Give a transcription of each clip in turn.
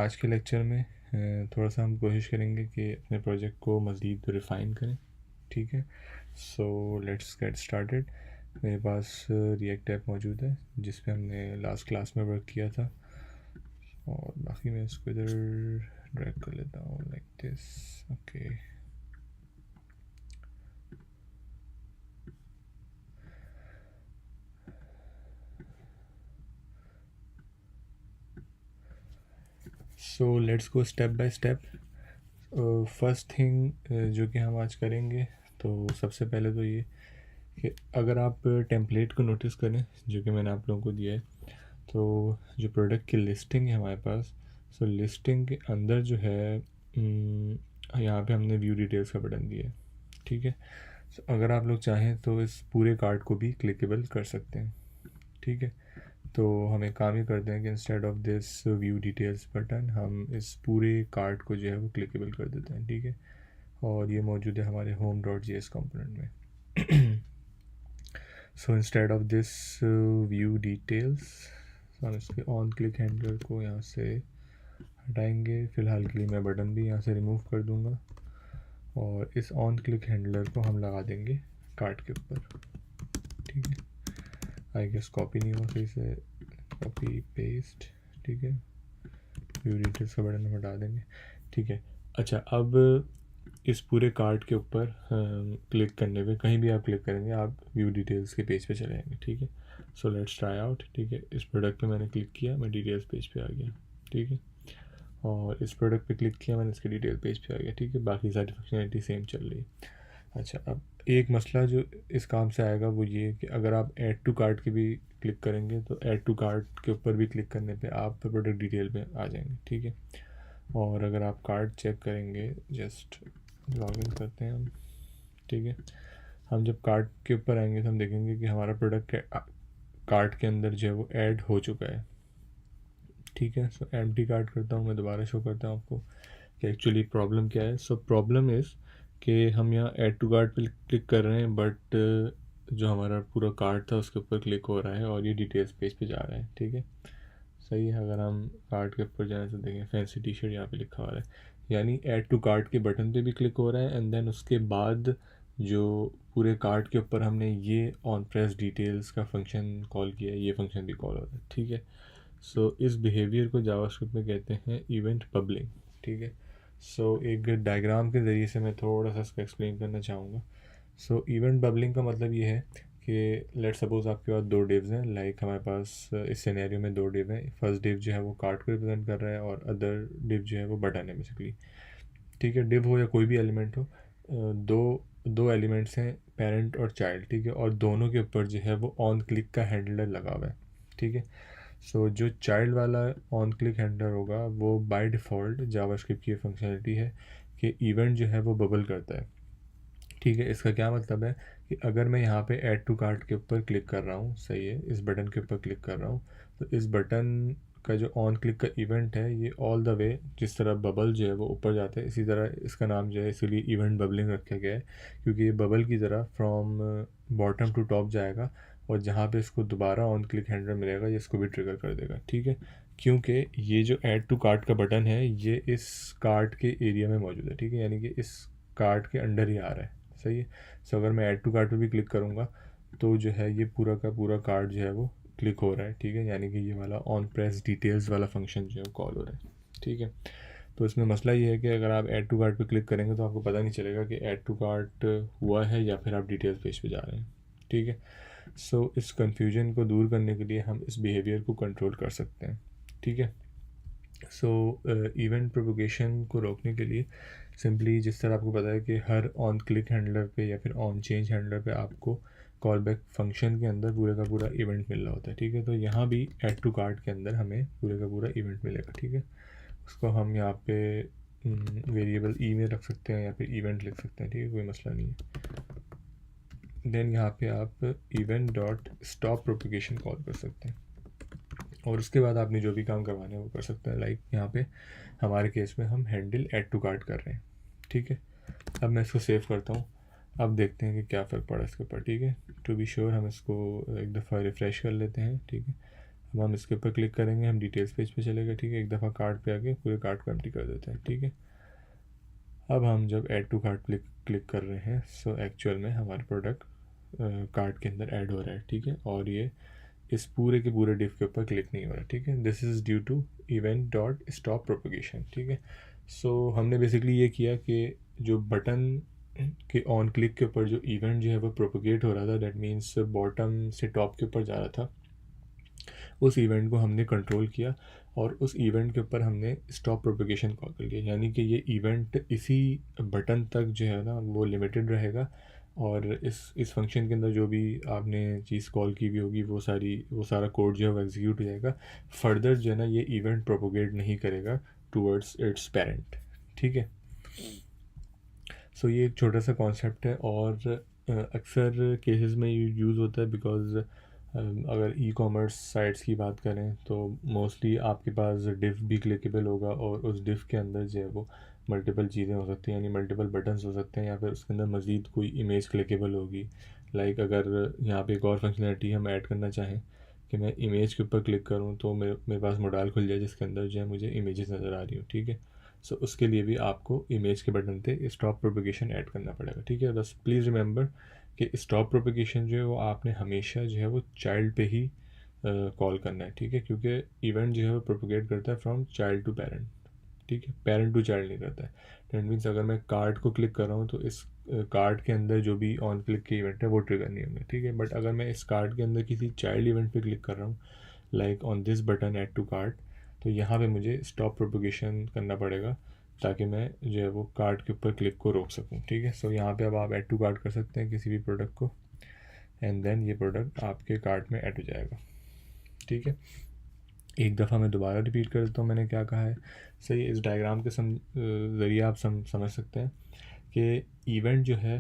आज के लेक्चर में थोड़ा सा हम कोशिश करेंगे कि अपने प्रोजेक्ट को मज़ीद रिफ़ाइन करें। ठीक है, सो लेट्स गेट स्टार्टेड। मेरे पास रिएक्ट ऐप मौजूद है जिस पे हमने लास्ट क्लास में वर्क किया था, और बाकी मैं इसको इधर ड्रैग कर लेता हूँ like this. Okay, so let's go step by step. First thing जो कि हम आज करेंगे, तो सबसे पहले तो ये कि अगर आप टेम्पलेट को नोटिस करें जो कि मैंने आप लोगों को दिया है, तो जो प्रोडक्ट की लिस्टिंग है हमारे पास, सो लिस्टिंग के अंदर जो है यहाँ पे हमने व्यू डिटेल्स का बटन दिया है। ठीक है, सो अगर आप लोग चाहें तो इस पूरे कार्ड को भी क्लिकेबल कर सकते हैं। ठीक है, तो हम एक काम ही करते हैं कि instead of this view details button हम इस पूरे कार्ड को जो है वो क्लिकेबल कर देते हैं। ठीक है, और ये मौजूद है हमारे home.js कंपोनेंट में। So instead of this view details हम इसके ऑन क्लिक हैंडलर को यहाँ से हटाएंगे। फ़िलहाल के लिए मैं बटन भी यहाँ से रिमूव कर दूँगा, और इस ऑन क्लिक हैंडलर को हम लगा देंगे कार्ड के ऊपर। ठीक है, आई गेस कॉपी नहीं हुआ, फिर से कॉपी पेस्ट। ठीक है, व्यू डिटेल्स का बटन हम हटा देंगे। ठीक है, अच्छा, अब इस पूरे कार्ड के ऊपर क्लिक करने पे, कहीं भी आप क्लिक करेंगे आप व्यू डिटेल्स के पेज पे चले जाएंगे। ठीक है, सो लेट्स ट्राई आउट। ठीक है, इस प्रोडक्ट पे मैंने क्लिक किया, मैं डिटेल्स पेज पे आ गया। ठीक है, और इस प्रोडक्ट पे क्लिक किया, मैंने इसके डिटेल पेज पे आ गया। ठीक है, बाकी सारी फंक्शनलिटी सेम चल रही है। अच्छा, अब एक मसला जो इस काम से आएगा वो ये कि अगर आप ऐड टू कार्ट के भी क्लिक करेंगे, तो ऐड टू कार्ट के ऊपर भी क्लिक करने पे आप प्रोडक्ट डिटेल पे आ जाएंगे। ठीक है, और अगर आप कार्ड चेक करेंगे, जस्ट लॉगिन करते हैं हम। ठीक है, हम जब कार्ड के ऊपर आएंगे तो हम देखेंगे कि हमारा प्रोडक्ट कार्ड के अंदर जो है वो ऐड हो चुका है। ठीक है, सो एम्प्टी कार्ड करता हूँ, मैं दोबारा शो करता हूँ आपको कि एक्चुअली प्रॉब्लम क्या है। सो प्रॉब्लम इज़ कि हम यहाँ ऐड टू कार्ड पे क्लिक कर रहे हैं, बट जो हमारा पूरा कार्ड था उसके ऊपर क्लिक हो रहा है और ये डिटेल्स पेज पे जा रहा है। ठीक है, सही है। अगर हम कार्ड के ऊपर जाए तो देखें फैंसी टी शर्ट यहाँ पे लिखा हुआ है, यानी ऐड टू कार्ड के बटन पे भी क्लिक हो रहा है, एंड देन उसके बाद जो पूरे कार्ड के ऊपर हमने ये ऑन प्रेस डिटेल्स का फंक्शन कॉल किया है, ये फंक्शन भी कॉल हो रहा है। ठीक है, सो इस बिहेवियर को जावास्क्रिप्ट में कहते हैं इवेंट बबलिंग। ठीक है, सो एक डायग्राम के ज़रिए से मैं थोड़ा सा इसको एक्सप्लेन करना चाहूँगा। सो इवेंट बबलिंग का मतलब ये है कि लेट सपोज आपके पास दो डिव्स हैं, लाइक हमारे पास इस सिनेरियो में दो डिव हैं। फर्स्ट डिव जो है वो कार्ड को रिप्रेजेंट कर रहा है, और अदर डिव जो है वो बटन है बेसिकली। ठीक है, डिव हो या कोई भी एलिमेंट हो, दो दो एलिमेंट्स हैं, पेरेंट और चाइल्ड। ठीक है, और दोनों के ऊपर जो है वो ऑन क्लिक का हैंडलर लगा हुआ है। ठीक है, सो जो चाइल्ड वाला ऑन क्लिक हैंडलर होगा वो बाय डिफ़ॉल्ट जावास्क्रिप्ट की फंक्शनलिटी है कि इवेंट जो है वो बबल करता है। ठीक है, इसका क्या मतलब है कि अगर मैं यहाँ पे ऐड टू कार्ट के ऊपर क्लिक कर रहा हूँ, सही है, इस बटन के ऊपर क्लिक कर रहा हूँ, तो इस बटन का जो ऑन क्लिक का इवेंट है ये ऑल द वे जिस तरह बबल जो है वो ऊपर जाता है, इसी तरह इसका नाम जो है इसीलिए इवेंट बबलिंग रखा गया है, क्योंकि ये बबल की तरह फ्रॉम बॉटम टू टॉप जाएगा, और जहाँ पे इसको दोबारा ऑन क्लिक हैंडलर मिलेगा ये इसको भी ट्रिगर कर देगा। ठीक है, क्योंकि ये जो ऐड टू कार्ट का बटन है ये इस कार्ट के एरिया में मौजूद है। ठीक है, यानी कि इस कार्ट के अंडर ही आ रहा है। सही है, सो अगर मैं ऐड टू कार्ट पे भी क्लिक करूँगा तो जो है ये पूरा का पूरा कार्ड जो है वो क्लिक हो रहा है। ठीक है, यानी कि ये वाला ऑन प्रेस डिटेल्स वाला फंक्शन जो है वो कॉल हो रहा है। ठीक है, तो इसमें मसला ये है कि अगर आप ऐड टू कार्ट पे क्लिक करेंगे तो आपको पता नहीं चलेगा कि ऐड टू कार्ट हुआ है या फिर आप डिटेल्स पेज पे जा रहे हैं। ठीक है, सो इस कन्फ्यूजन को दूर करने के लिए हम इस बिहेवियर को कंट्रोल कर सकते हैं। ठीक है, सो इवेंट प्रोपोगेशन को रोकने के लिए सिंपली जिस तरह आपको पता है कि हर ऑन क्लिक हैंडलर पे या फिर ऑन चेंज हैंडलर पे आपको कॉल बैक फंक्शन के अंदर पूरे का पूरा इवेंट मिल रहा होता है। ठीक है, तो यहाँ भी ऐड टू कार्ट के अंदर हमें पूरे का पूरा इवेंट मिलेगा। ठीक है, उसको हम यहाँ पे वेरिएबल ई में रख सकते हैं या फिर इवेंट लिख सकते हैं। ठीक है, कोई मसला नहीं है। देन यहाँ पे आप event dot stop propagation call कर सकते हैं, और उसके बाद आपने जो भी काम करवाने हैं वो कर सकते हैं। लाइक यहाँ पे हमारे केस में हम हैंडल ऐड टू कार्ट कर रहे हैं। ठीक है, अब मैं इसको सेव करता हूँ, अब देखते हैं कि क्या फ़र्क पड़ा इसके ऊपर। ठीक है, टू बी श्योर हम इसको एक दफ़ा रिफ़्रेश कर लेते हैं। ठीक है, अब हम इसके ऊपर क्लिक करेंगे, हम डिटेल्स पेज पे चलेगा, ठीक है। एक दफ़ा कार्ट पे आके पूरे कार्ट को एम्प्टी कर देते हैं, ठीक है। अब हम जब ऐड टू कार्ट क्लिक कर रहे हैं, सो एक्चुअल में हमारा प्रोडक्ट कार्ट के अंदर ऐड हो रहा है, ठीक है। और ये इस पूरे के पूरे डिव के ऊपर क्लिक नहीं हो रहा, ठीक है। This is due to event dot stop propagation, ठीक है। सो हमने बेसिकली ये किया कि जो बटन के ऑन क्लिक के ऊपर जो इवेंट जो है वो प्रोपगेट हो रहा था, दैट मीन्स बॉटम से टॉप के ऊपर जा रहा था, उस इवेंट को हमने कंट्रोल किया और उस इवेंट के ऊपर हमने स्टॉप प्रोपगेशन कॉल कर लिया। यानी कि ये इवेंट इसी बटन तक जो है ना वो लिमिटेड रहेगा, और इस फंक्शन के अंदर जो भी आपने चीज़ कॉल की भी होगी वो सारा कोड जो है वो एग्जीक्यूट हो जाएगा। फर्दर जो है ना ये इवेंट प्रोपोगेट नहीं करेगा टूवर्ड्स इट्स पेरेंट, ठीक है। सो ये एक छोटा सा कॉन्सेप्ट है और अक्सर केसेस में यूज़ होता है, बिकॉज अगर ई कॉमर्स साइट्स की बात करें तो मोस्टली आपके पास डिफ भी क्लिकेबल होगा, और उस डिफ के अंदर जो है वो मल्टीपल चीज़ें हो सकती हैं, यानी मल्टीपल बटन्स हो सकते हैं, या फिर उसके अंदर मज़ीद कोई इमेज क्लिकेबल होगी। लाइक अगर यहाँ पे एक और फंक्शनलिटी हम ऐड करना चाहें कि मैं इमेज के ऊपर क्लिक करूँ तो मेरे पास मॉडल खुल जाए जिसके अंदर जो है मुझे इमेजेस नज़र आ रही हो, ठीक है। सो उसके लिए भी आपको इमेज के बटन पे स्टॉप प्रोपगेशन ऐड करना पड़ेगा, ठीक है। बस प्लीज़ रिमेंबर कि स्टॉप प्रोपगेशन जो है वो आपने हमेशा जो है वो चाइल्ड पे ही कॉल करना है, ठीक है, क्योंकि इवेंट जो है वो प्रोपगेट करता है फ्रॉम चाइल्ड टू पेरेंट, ठीक है, पेरेंट टू चाइल्ड नहीं करता है। दैट मीन्स अगर मैं कार्ड को क्लिक कर रहा हूँ तो इस कार्ड के अंदर जो भी ऑन क्लिक के इवेंट है वो ट्रिगर नहीं होंगे, ठीक है। बट अगर मैं इस कार्ड के अंदर किसी चाइल्ड इवेंट पे क्लिक कर रहा हूँ, like on this button add to card, तो यहाँ पे मुझे स्टॉप प्रोपगेशन करना पड़ेगा ताकि मैं जो है वो कार्ड के ऊपर क्लिक को रोक सकूँ, ठीक है। सो यहाँ पे अब आप ऐड टू कार्ड कर सकते हैं किसी भी प्रोडक्ट को, एंड देन ये प्रोडक्ट आपके कार्ट में ऐड हो जाएगा, ठीक है। एक दफ़ा मैं दोबारा रिपीट कर देता हूँ मैंने क्या कहा है। सही, इस डायग्राम के ज़रिए आप समझ सकते हैं कि इवेंट जो है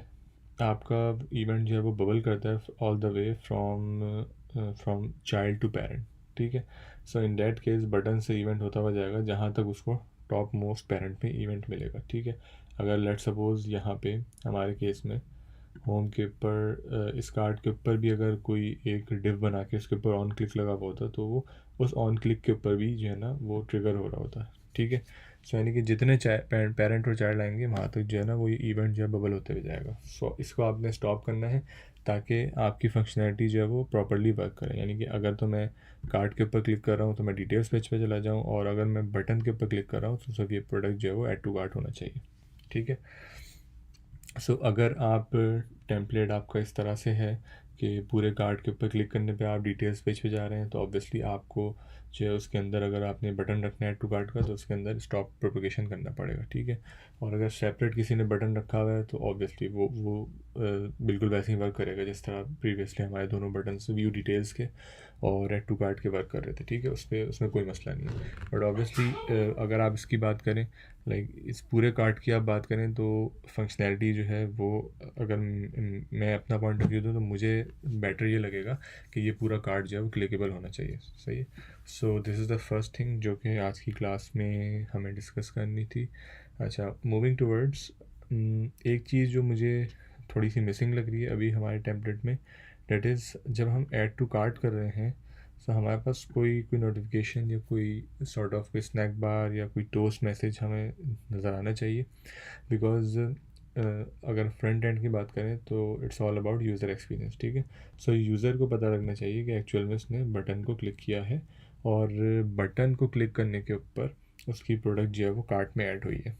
आपका इवेंट जो है वो बबल करता है all the way from child to parent, ठीक है। So in that case button से इवेंट होता हुआ जाएगा जहाँ तक उसको टॉप मोस्ट पेरेंट में इवेंट मिलेगा, ठीक है। अगर लेट सपोज़ यहाँ पे हमारे केस में होम के ऊपर इस कार्ड के ऊपर भी अगर कोई एक डिव बना के उसके ऊपर ऑन क्लिक लगा हुआ होता तो वो उस ऑन क्लिक के ऊपर भी जो है ना वो ट्रिगर हो रहा होता है, ठीक है। सो यानी कि जितने पेरेंट और चाइल्ड आएंगे वहाँ तक जो है ना वो ये इवेंट जो है बबल होते हुए जाएगा। सो इसको आपने स्टॉप करना है ताकि आपकी फंक्शनैलिटी जो है वो प्रॉपर्ली वर्क करे। यानी कि अगर तो मैं कार्ड के ऊपर क्लिक कर रहा हूँ तो मैं डिटेल्स पेज पे चला जाऊँ, और अगर मैं बटन के ऊपर क्लिक कर रहा हूँ तो सब ये प्रोडक्ट जो है वो ऐड टू कार्ट होना चाहिए, ठीक है। सो अगर आप टेम्पलेट आपका इस तरह से है कि पूरे कार्ड के ऊपर क्लिक करने पे आप डिटेल्स पेज पे जा रहे हैं, तो ऑब्वियसली आपको जो है उसके अंदर अगर आपने बटन रखना है टू कार्ड का तो उसके अंदर स्टॉप प्रोपगेशन करना पड़ेगा, ठीक है। और अगर सेपरेट किसी ने बटन रखा हुआ है तो ऑब्वियसली वो बिल्कुल वैसे ही वर्क करेगा जिस तरह प्रीवियसली हमारे दोनों बटन व्यू डिटेल्स के और ऐड टू कार्ड के वर्क कर रहे थे, ठीक है। उसमें कोई मसला नहीं है। बट ऑब्वियसली अगर आप इसकी बात करें, लाइक इस पूरे कार्ड की आप बात करें तो फंक्शनैलिटी जो है वो अगर मैं अपना पॉइंट ऑफ व्यू दूँ तो मुझे बेटर ये लगेगा कि ये पूरा कार्ड जो है वो क्लिकेबल होना चाहिए, सही है। So this is the first thing जो कि आज की क्लास में हमें डिस्कस करनी थी। अच्छा, मूविंग टूवर्ड्स एक चीज़ जो मुझे थोड़ी सी मिसिंग लग रही है अभी हमारे टेम्पलेट में, डेट इज़ जब हम ऐड टू कार्ट कर रहे हैं तो हमारे पास कोई नोटिफिकेशन या कोई सॉर्ट ऑफ कोई स्नैक बार या कोई टोस्ट मैसेज हमें नज़र आना चाहिए, बिकॉज अगर फ्रंट एंड की बात करें तो it's all about user experience, ठीक है। सो यूज़र को पता लगना चाहिए कि एक्चुअल में उसने बटन को क्लिक किया है और बटन को क्लिक करने के ऊपर उसकी प्रोडक्ट जो है वो कार्ट में ऐड हुई है।